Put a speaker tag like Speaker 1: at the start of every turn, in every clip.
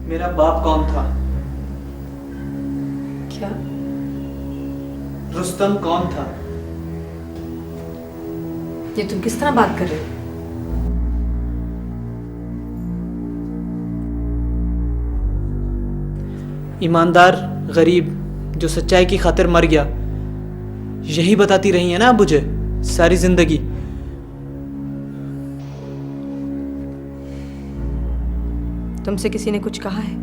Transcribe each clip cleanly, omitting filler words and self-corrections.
Speaker 1: मेरा बाप कौन था?
Speaker 2: क्या?
Speaker 1: रुस्तम कौन था?
Speaker 2: ये तुम किस तरह बात कर रहे हो?
Speaker 1: ईमानदार गरीब जो सच्चाई की खातिर मर गया, यही बताती रही है ना आप मुझे सारी जिंदगी।
Speaker 2: तुमसे किसी ने कुछ कहा है?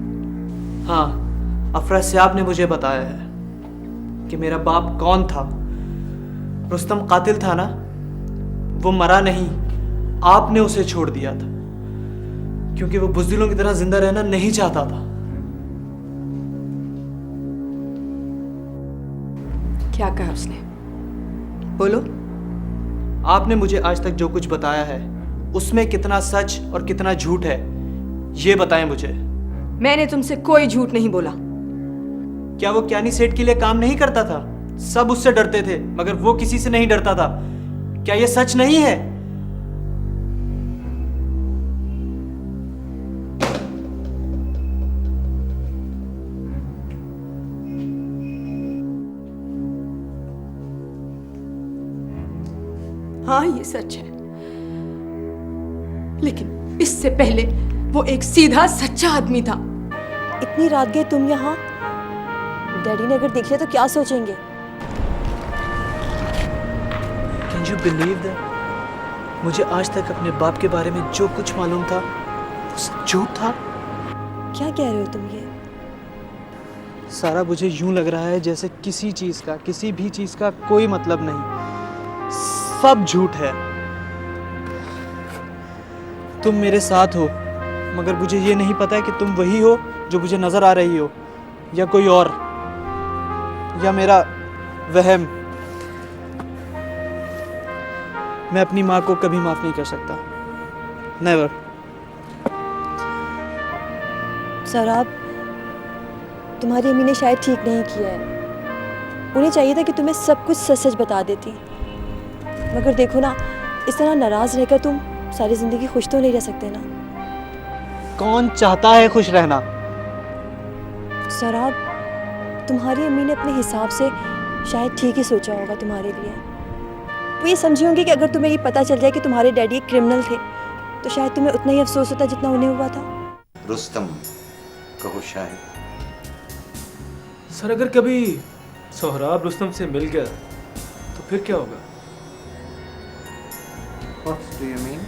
Speaker 1: हाँ, अफरासियाब ने मुझे बताया है कि मेरा बाप कौन था। रुस्तम कातिल था ना, वो मरा नहीं, आपने उसे छोड़ दिया था क्योंकि वो बुज़दिलों की तरह जिंदा रहना नहीं चाहता था।
Speaker 2: क्या कहा उसने? बोलो।
Speaker 1: आपने मुझे आज तक जो कुछ बताया है उसमें कितना सच और कितना झूठ है, ये बताएं मुझे।
Speaker 2: मैंने तुमसे कोई झूठ नहीं बोला।
Speaker 1: क्या वो क्यानी सेठ के लिए काम नहीं करता था? सब उससे डरते थे मगर वो किसी से नहीं डरता था। क्या ये सच नहीं है?
Speaker 2: हाँ, ये सच है, लेकिन इससे पहले वो एक सीधा सच्चा आदमी था।
Speaker 3: इतनी रात गए तुम यहाँ? डैडी ने अगर देख लिया तो क्या सोचेंगे?
Speaker 1: Can you believe that? मुझे आज तक अपने बाप के बारे में जो कुछ मालूम था वो सब झूठ था।
Speaker 3: क्या कह रहे हो तुम ये?
Speaker 1: सारा मुझे यूं लग रहा है जैसे किसी चीज का, किसी भी चीज का कोई मतलब नहीं, सब झूठ है। तुम मेरे साथ हो मगर मुझे ये नहीं पता है कि तुम वही हो जो मुझे नजर आ रही हो या कोई और, या मेरा वहम। मैं अपनी माँ को कभी माफ नहीं कर सकता, नेवर।
Speaker 3: सौरभ, तुम्हारी अम्मी ने शायद ठीक नहीं किया है। उन्हें चाहिए था कि तुम्हें सब कुछ सच सच बता देती, मगर देखो ना, इस तरह नाराज रहकर तुम सारी जिंदगी खुश तो नहीं रह सकते ना।
Speaker 1: कौन चाहता है खुश रहना?
Speaker 3: सौरभ, तुम्हारी अम्मी ने अपने हिसाब से शायद ठीक ही सोचा होगा तुम्हारे लिए। वो ये समझी होंगी कि अगर तुम्हें ये पता चल जाए कि तुम्हारे डैडी एक क्रिमिनल थे तो शायद तुम्हें उतना ही अफसोस होता जितना उन्हें हुआ था।
Speaker 4: रुस्तम कहो शायद।
Speaker 5: सर, अगर कभी सोहराब रुस्तम से मिल गया तो फिर क्या होगा?
Speaker 4: What do you mean?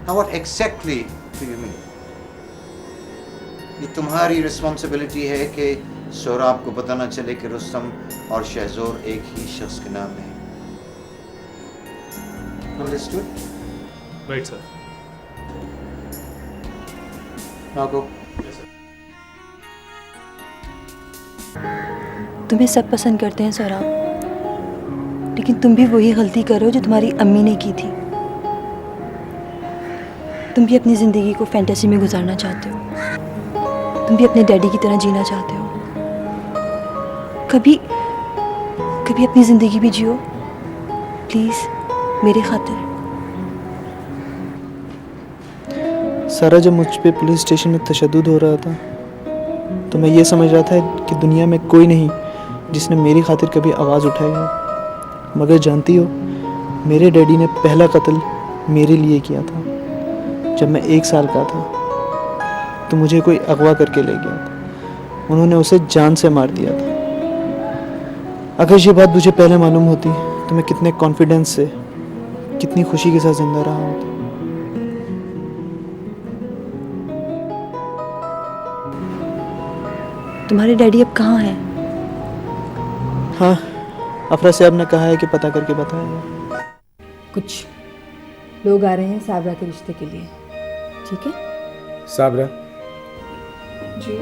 Speaker 4: Now what exactly do you mean? ये तुम्हारी रिस्पॉन्सिबिलिटी है कि सोहराब को पता ना चले कि रुस्तम और शहजोर एक ही शख्स के नाम है। Understood?
Speaker 5: Right sir.
Speaker 4: Now go.
Speaker 3: तुम्हें सब पसंद करते हैं सौरभ, लेकिन तुम भी वही गलती करो जो तुम्हारी अम्मी ने की थी। तुम भी अपनी ज़िंदगी को फैंटेसी में गुजारना चाहते हो, तुम भी अपने डैडी की तरह जीना चाहते हो। कभी कभी अपनी ज़िंदगी भी जियो प्लीज़, मेरे खातिर।
Speaker 1: सारा जब मुझ पे पुलिस स्टेशन में तशद्दुद हो रहा था तो मैं ये समझ रहा था कि दुनिया में कोई नहीं जिसने मेरी खातिर कभी आवाज़ उठाई हो, मगर जानती हो, मेरे डैडी ने पहला कत्ल मेरे लिए किया था। जब मैं 1 साल का था तो मुझे कोई अगवा करके ले गया था, उन्होंने उसे जान से मार दिया था। अगर ये बात मुझे पहले मालूम होती तो मैं कितने कॉन्फिडेंस से, कितनी खुशी के साथ जिंदा रहा होता।
Speaker 3: तुम्हारे डैडी अब कहाँ हैं?
Speaker 1: हाँ, अफरा साहब ने कहा है कि पता करके बताएगा।
Speaker 2: कुछ लोग आ रहे हैं साबरा के रिश्ते के लिए, ठीक है?
Speaker 6: साबरा,
Speaker 2: जी।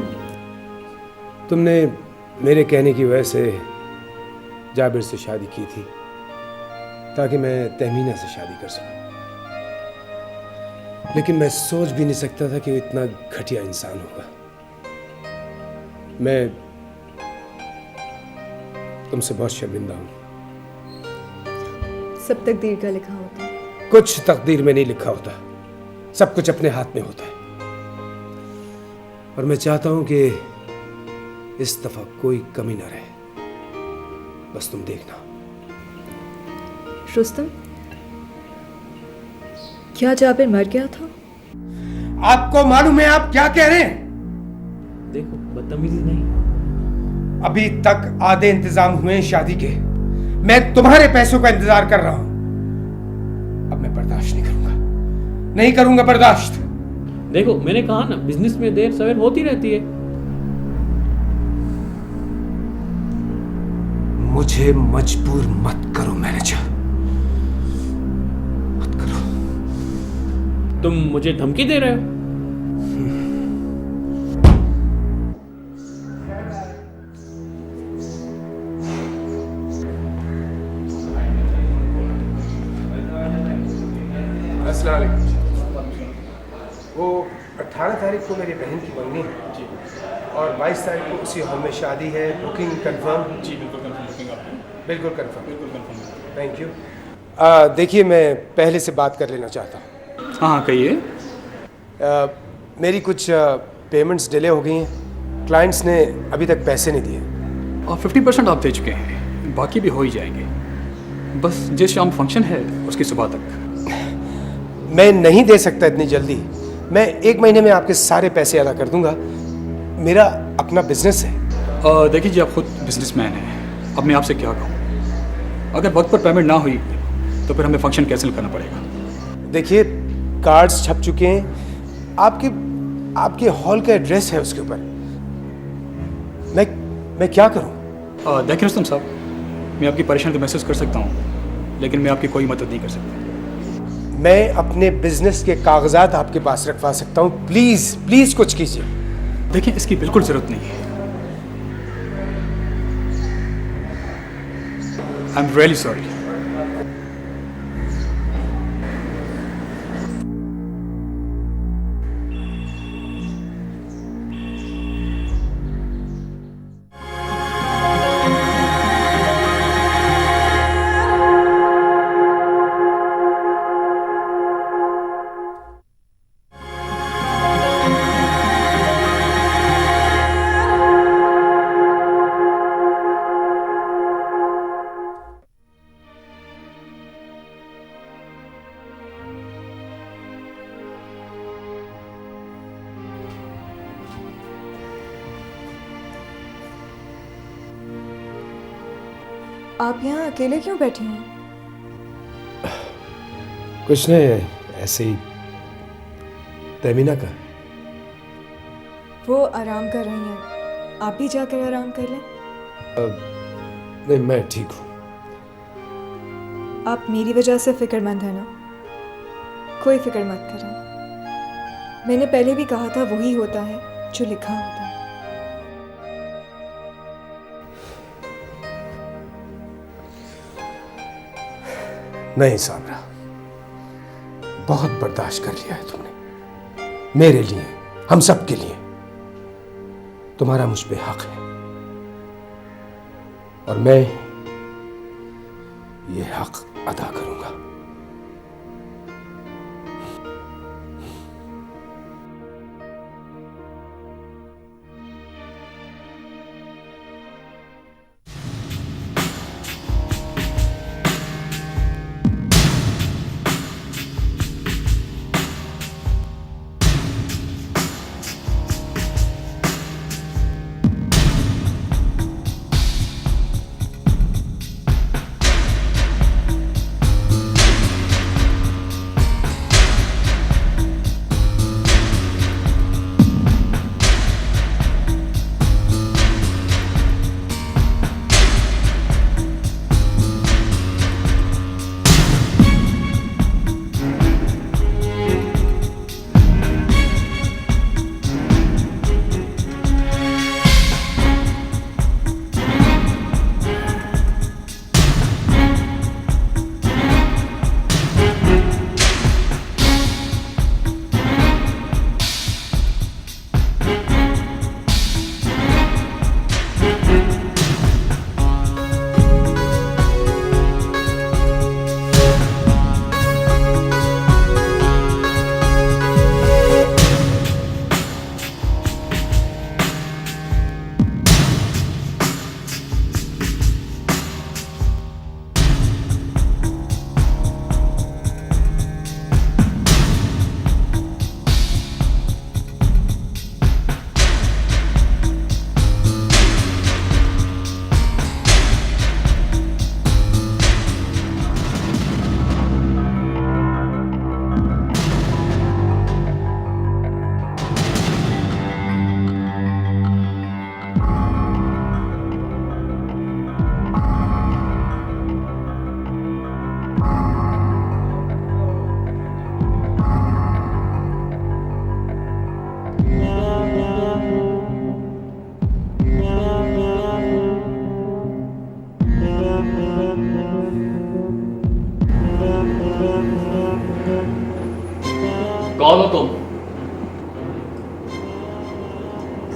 Speaker 6: तुमने मेरे कहने की वजह से जाबिर से शादी की थी ताकि मैं तहमीना से शादी कर सकूं, लेकिन मैं सोच भी नहीं सकता था कि वो इतना घटिया इंसान होगा। मैं तुमसे बहुत शर्मिंदा हूं।
Speaker 2: सब तकदीर का लिखा होता है।
Speaker 6: कुछ तकदीर में नहीं लिखा होता, सब कुछ अपने हाथ में होता है। और मैं चाहता हूं कि इस दफा कोई कमी ना रहे। बस तुम देखना।
Speaker 3: रुस्तम, क्या जाबिर मर गया था?
Speaker 6: आपको मालूम है आप क्या कह रहे हैं?
Speaker 7: देखो, बदतमीजी नहीं।
Speaker 6: अभी तक आधे इंतजाम हुए हैं शादी के। मैं तुम्हारे पैसों का इंतजार कर रहा हूं। अब मैं बर्दाश्त नहीं करूंगा, नहीं करूंगा बर्दाश्त।
Speaker 7: देखो, मैंने कहा ना, बिजनेस में देर सवेर होती रहती है।
Speaker 6: मुझे मजबूर मत करो मैनेजर, मत करो।
Speaker 7: तुम मुझे धमकी दे रहे हो?
Speaker 6: अस्सलाम वालेकुम। वो 18 तारीख को मेरी बहन की मंगनी है और 22 तारीख को उसी हॉल में शादी है। Booking confirm?
Speaker 8: जी बिल्कुल कंफर्म बुकिंग आपकी।
Speaker 6: बिल्कुल कंफर्म।
Speaker 8: बिल्कुल कंफर्म।
Speaker 6: Thank you. देखिए, मैं पहले से बात कर लेना चाहता हूँ।
Speaker 8: हाँ कहिए।
Speaker 6: मेरी कुछ पेमेंट्स डिले हो गई हैं। क्लाइंट्स ने अभी तक पैसे नहीं दिए।
Speaker 8: और 50% आप दे चुके हैं, बाकी भी हो ही जाएंगे। बस जिस शाम फंक्शन है उसकी सुबह तक।
Speaker 6: मैं नहीं दे सकता इतनी जल्दी। मैं 1 महीने में आपके सारे पैसे अदा कर दूंगा। मेरा अपना बिजनेस है।
Speaker 8: देखिए जी, आप खुद बिजनेसमैन हैं, अब मैं आपसे क्या कहूँ। अगर वक्त पर पेमेंट ना हुई तो फिर हमें फंक्शन कैंसिल करना पड़ेगा।
Speaker 6: देखिए, कार्ड्स छप चुके हैं। आपके हॉल का एड्रेस है उसके ऊपर। मैं क्या करूं?
Speaker 8: देखिए रुस्तम साहब, मैं आपकी परेशानी तो महसूस कर सकता हूँ, लेकिन मैं आपकी कोई मदद नहीं कर सकता।
Speaker 6: मैं अपने बिजनेस के कागजात आपके पास रखवा सकता हूँ। प्लीज प्लीज कुछ कीजिए।
Speaker 8: देखिए, इसकी बिल्कुल ज़रूरत नहीं है। I am really sorry.
Speaker 3: आप यहाँ अकेले क्यों बैठे हैं?
Speaker 6: कुछ नहीं, ऐसे ही। तहमीना का
Speaker 3: वो आराम कर रही हैं, आप भी जाकर आराम कर लें।
Speaker 6: नहीं, मैं ठीक हूँ।
Speaker 3: आप मेरी वजह से फिक्रमंद हैं ना? कोई फिक्र मत करें। मैंने पहले भी कहा था, वही होता है जो लिखा होता है।
Speaker 6: नहीं साबरा, बहुत बर्दाश्त कर लिया है तुमने। मेरे लिए, हम सब के लिए तुम्हारा मुझ पे हक है और मैं ये हक अदा करूंगा।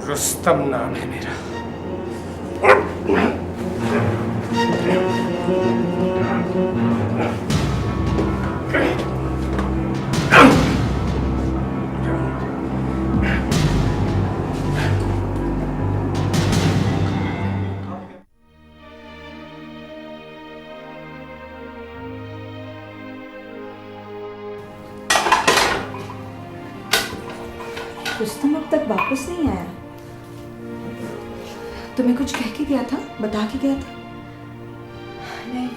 Speaker 6: रुस्तम नाम है मेरा।
Speaker 2: रुस्तम अब तक वापस नहीं आया। तुम्हें कुछ कह के गया था, बता के गया था? नहीं।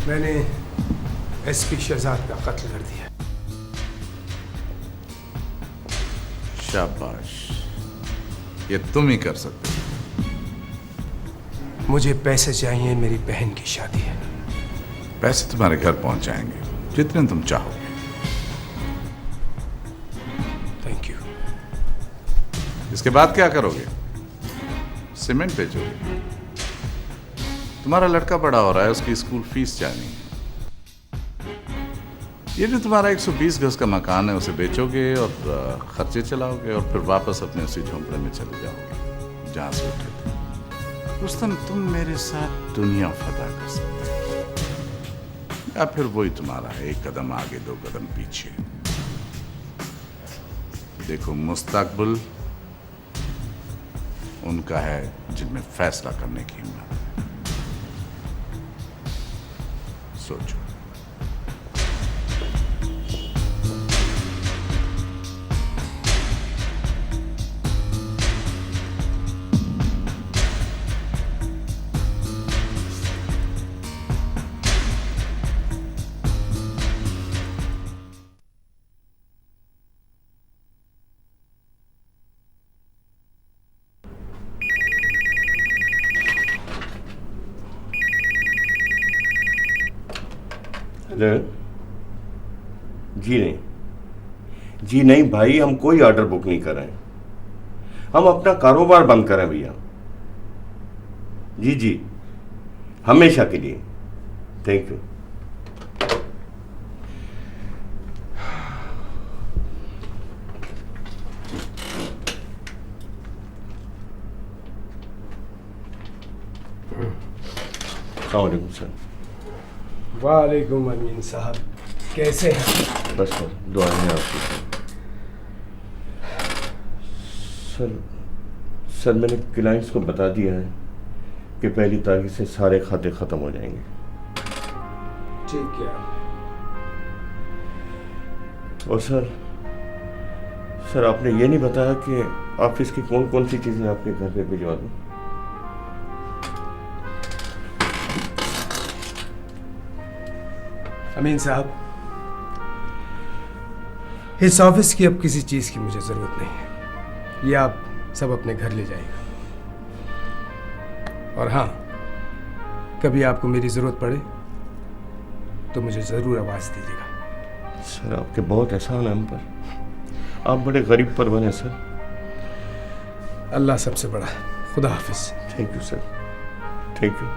Speaker 6: मैंने एसपी शहजाद का कत्ल कर दिया।
Speaker 9: शाबाश, ये तुम ही कर सकते हो।
Speaker 6: मुझे पैसे चाहिए, मेरी बहन की शादी है।
Speaker 9: पैसे तुम्हारे घर पहुंच जाएंगे, जितने तुम चाहोगे।
Speaker 6: Thank you.
Speaker 9: इसके बाद क्या करोगे? सीमेंट बेचोगे? तुम्हारा लड़का बड़ा हो रहा है, उसकी स्कूल फीस जानी है। ये जो तुम्हारा 120 गज का मकान है, उसे बेचोगे और खर्चे चलाओगे और फिर वापस अपने उसी झोंपड़े में चले जाओगे जहां से उठे थे। रुस्तम, तुम मेरे साथ दुनिया फदा कर सकते हो, या फिर वही तुम्हारा है, एक कदम आगे 2 कदम पीछे। देखो, मुस्तकबिल उनका है जिनमें फैसला करने की हिम्मत। सोचो।
Speaker 10: जी नहीं भाई, हम कोई ऑर्डर बुक नहीं कर रहे हैं। हम अपना कारोबार बंद करें भैया। जी, हमेशा के लिए। Thank you. अस्सलामुअलैकुम सर।
Speaker 6: वालेकुम अमीन साहब, कैसे हैं?
Speaker 10: बस सर, दुआ है आपकी। सर मैंने क्लाइंट्स को बता दिया है कि 1 तारीख से सारे खाते ख़त्म हो जाएंगे।
Speaker 6: ठीक है।
Speaker 10: और सर आपने ये नहीं बताया कि ऑफिस की कौन कौन सी चीज़ें आपके घर पे भिजवा दूँ?
Speaker 6: अमीन साहब, इस ऑफिस की अब किसी चीज़ की मुझे ज़रूरत नहीं है। ये आप सब अपने घर ले जाइएगा। और हाँ, कभी आपको मेरी ज़रूरत पड़े तो मुझे ज़रूर आवाज़ दीजिएगा।
Speaker 10: सर आपके बहुत एहसान है हम पर। आप बड़े गरीब परवन हैं सर।
Speaker 6: अल्लाह सबसे बड़ा है। खुदा हाफिज़।
Speaker 10: Thank you sir, thank you.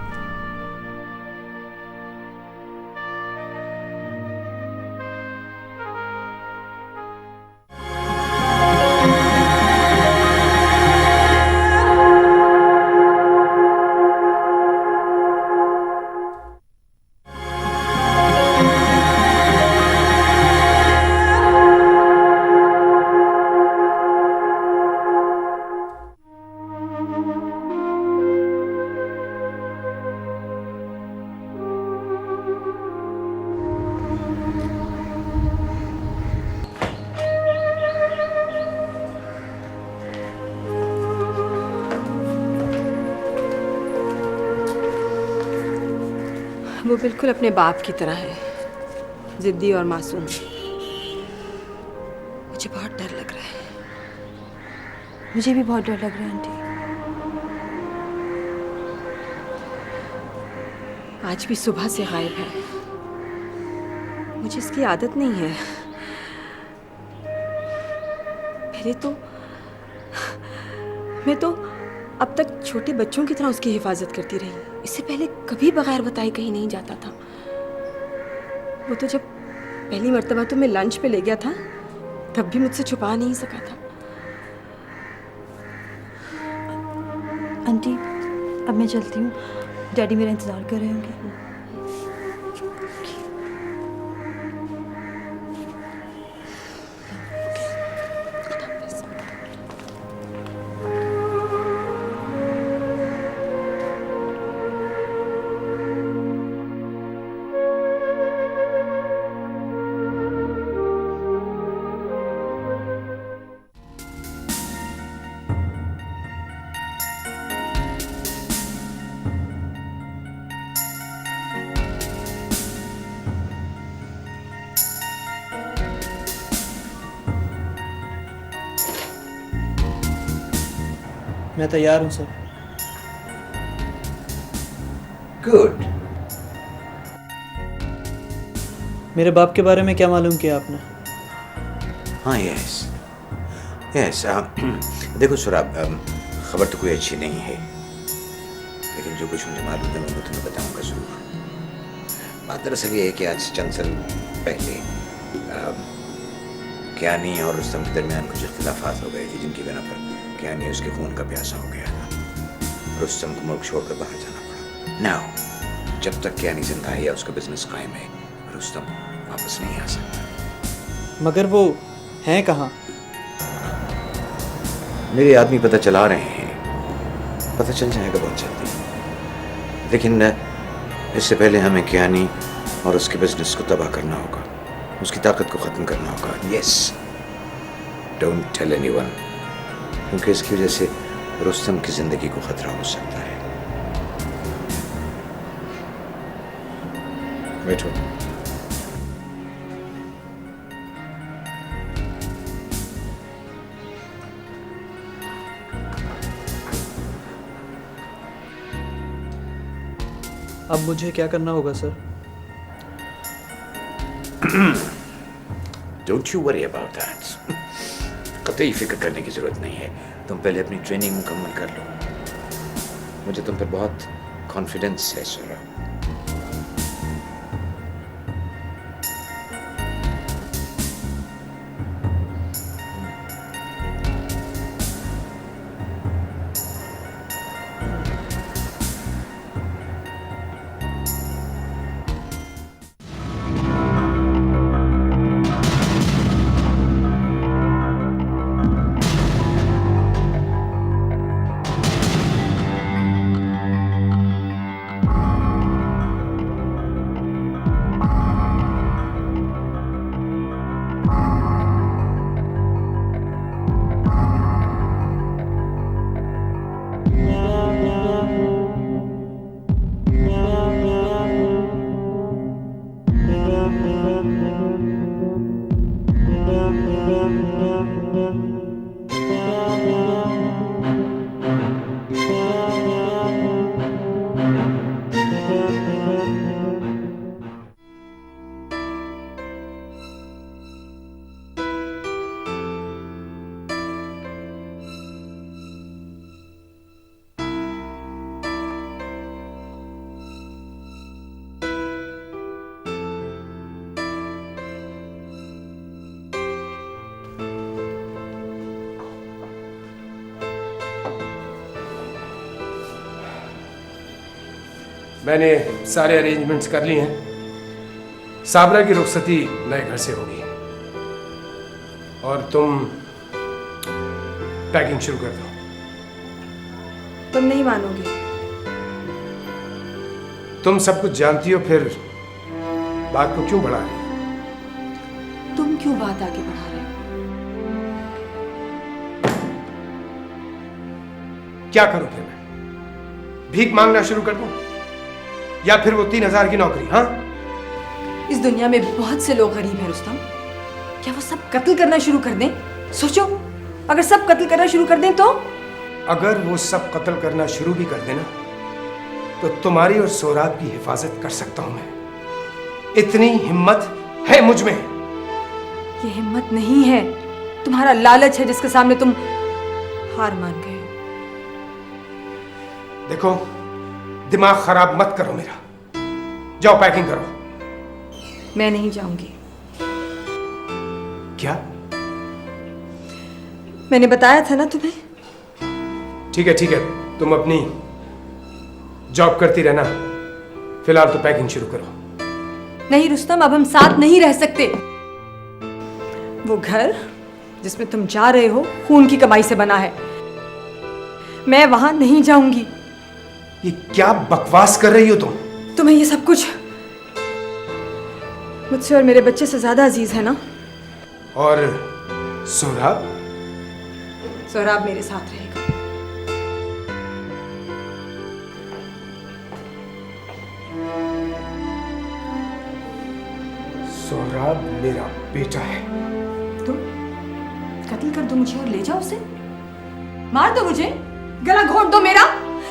Speaker 2: वो बिल्कुल अपने बाप की तरह है, जिद्दी और मासूम।
Speaker 3: मुझे बहुत डर लग रहा है। मुझे भी बहुत डर लग रहा है आंटी।
Speaker 2: आज भी सुबह से गायब है। मुझे इसकी आदत नहीं है। मैं तो अब तक छोटे बच्चों की तरह उसकी हिफाजत करती रही। इससे पहले कभी बगैर बताए कहीं नहीं जाता था। वो तो जब पहली मर्तबा तो मैं लंच पे ले गया था, तब भी मुझसे छुपा नहीं सका था।
Speaker 3: आंटी अब मैं चलती हूँ, डैडी मेरा इंतज़ार कर रहे होंगे।
Speaker 1: मैं तैयार हूँ सर।
Speaker 4: गुड।
Speaker 1: मेरे बाप के बारे में क्या मालूम किया आपने?
Speaker 4: हाँ, यस यस। देखो सौरभ, खबर तो कोई अच्छी नहीं है, लेकिन जो कुछ मुझे मालूम है वो मैं तुम्हें बताऊंगा ज़रूर। बात दरअसल ये है कि आज चंद साल पहले ज्ञानी और रुस्तम के दरमियान कुछ इख्तिलाफात हो गए थे, जिनकी बिना पर ज्ञानी उसके खून का प्यासा हो गया था। रुस्तम को मुल्क छोड़कर बाहर जाना पड़ा। नाउ जब तक ज्ञानी जिंदा है या उसका बिजनेस कायम है, रुस्तम वापस नहीं आ सकता।
Speaker 1: मगर वो हैं कहाँ?
Speaker 4: मेरे आदमी पता चला रहे हैं, पता चल जाएगा बहुत जल्दी। लेकिन इससे पहले हमें ज्ञानी और उसके बिजनेस को तबाह करना होगा, उसकी ताकत को ख़त्म करना होगा। यस, डोंट टेल एनीवन, क्योंकि इसकी वजह से रुस्तम की ज़िंदगी को ख़तरा हो सकता है। बैठो।
Speaker 1: अब मुझे क्या करना होगा sir?
Speaker 4: Don't you worry about that. कतई फिक्र करने की ज़रूरत नहीं है। तुम पहले अपनी ट्रेनिंग मुकम्मल कर लो। मुझे तुम पर बहुत कॉन्फिडेंस है सौरभ।
Speaker 6: मैंने सारे अरेंजमेंट्स कर लिए हैं। साबरा की रुखसती नए घर से होगी और तुम पैकिंग शुरू कर दो।
Speaker 2: तुम नहीं मानोगे।
Speaker 6: तुम सब कुछ जानती हो, फिर बात को क्यों बढ़ा रही हो?
Speaker 2: तुम क्यों बात आगे बढ़ा रहे हो?
Speaker 6: क्या करूं फिर मैं? भीख मांगना शुरू कर दूं? या फिर वो 3,000 की नौकरी? हाँ,
Speaker 2: इस दुनिया में बहुत से लोग गरीब हैं रुस्तम। क्या वो सब कत्ल करना शुरू कर दें? सोचो, अगर सब कत्ल करना शुरू कर दें तो?
Speaker 6: अगर वो सब कत्ल करना शुरू भी कर देना तो तुम्हारी और सोहराब की हिफाजत कर सकता हूं मैं। इतनी हिम्मत है मुझ में।
Speaker 2: ये हिम्मत नहीं है, तुम्हारा लालच है जिसके सामने तुम हार मान गए।
Speaker 6: देखो, दिमाग खराब मत करो मेरा। जाओ पैकिंग करो।
Speaker 2: मैं नहीं जाऊंगी।
Speaker 6: क्या?
Speaker 2: मैंने बताया था ना तुम्हें।
Speaker 6: ठीक है, ठीक है, तुम अपनी जॉब करती रहना, फिलहाल तो पैकिंग शुरू करो।
Speaker 2: नहीं रुस्तम, अब हम साथ नहीं रह सकते। वो घर जिसमें तुम जा रहे हो खून की कमाई से बना है। मैं वहां नहीं जाऊंगी।
Speaker 6: ये क्या बकवास कर रही हो तुम?
Speaker 2: तुम्हें ये सब कुछ मुझसे और मेरे बच्चे से ज्यादा अजीज है ना?
Speaker 6: और सोहराब?
Speaker 2: सोहराब मेरे साथ रहेगा।
Speaker 6: सोहराब मेरा बेटा है।
Speaker 2: तुम कत्ल कर दो मुझे और ले जाओ उसे। मार दो मुझे, गला घोंट दो मेरा।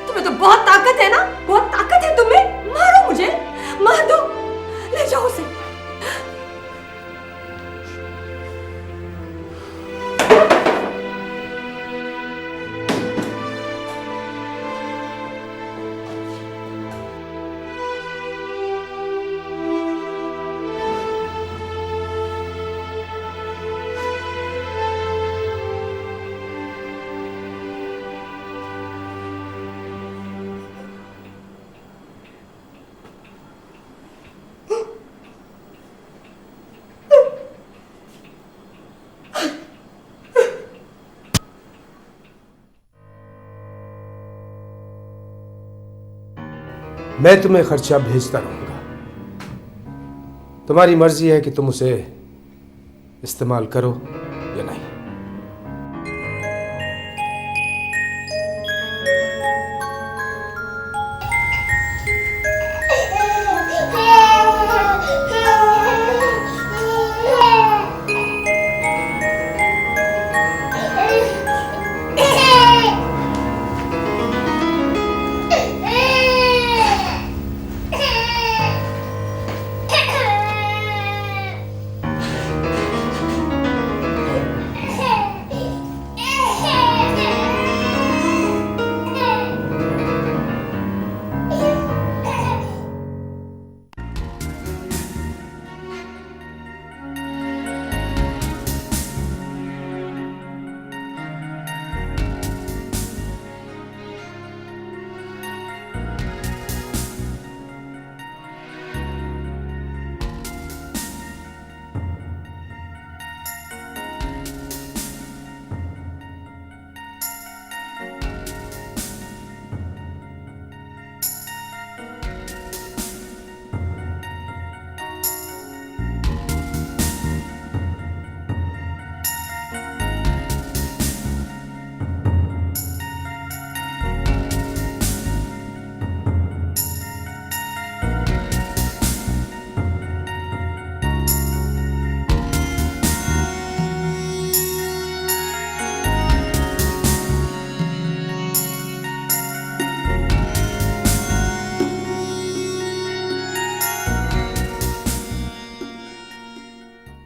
Speaker 2: तुम्हें तो बहुत ताकत है ना, बहुत ताकत है तुम्हें। मारो मुझे, मार दो, ले जाओ उसे।
Speaker 6: मैं तुम्हें खर्चा भेजता रहूंगा। तुम्हारी मर्जी है कि तुम उसे इस्तेमाल करो